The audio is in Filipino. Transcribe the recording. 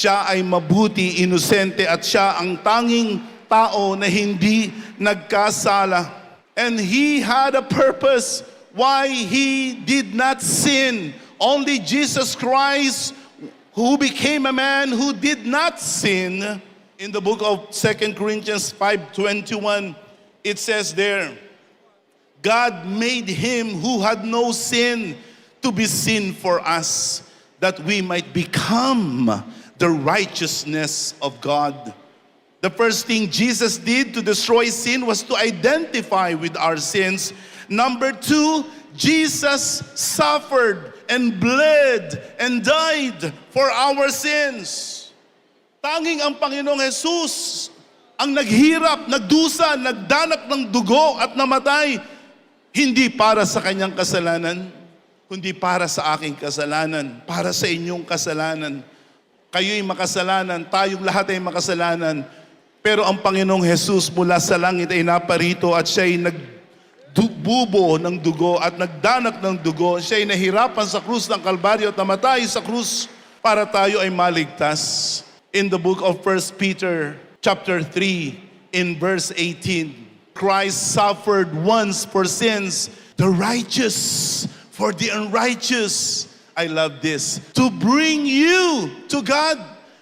Siya ay mabuti, inosente, at siya ang tanging tao na hindi nagkasala. And He had a purpose why He did not sin. Only Jesus Christ, who became a man who did not sin. In the book of 2 Corinthians 5:21, it says there, God made Him who had no sin to be sin for us, that we might become the righteousness of God. The first thing Jesus did to destroy sin was to identify with our sins. Number two, Jesus suffered and bled and died for our sins. Tanging ang Panginoong Jesus ang naghirap, nagdusa, nagdanak ng dugo at namatay, hindi para sa kanyang kasalanan, kundi para sa aking kasalanan, para sa inyong kasalanan. Kayo'y makasalanan, tayong lahat ay makasalanan. Pero ang Panginoong Jesus mula sa langit ay naparito at siya'y nagbubo ng dugo at nagdanak ng dugo. Siya'y nahirapan sa krus ng Kalbaryo at namatay sa krus para tayo ay maligtas. In the book of 1 Peter chapter 3 in verse 18, Christ suffered once for sins, the righteous for the unrighteous. I love this. To bring you to God.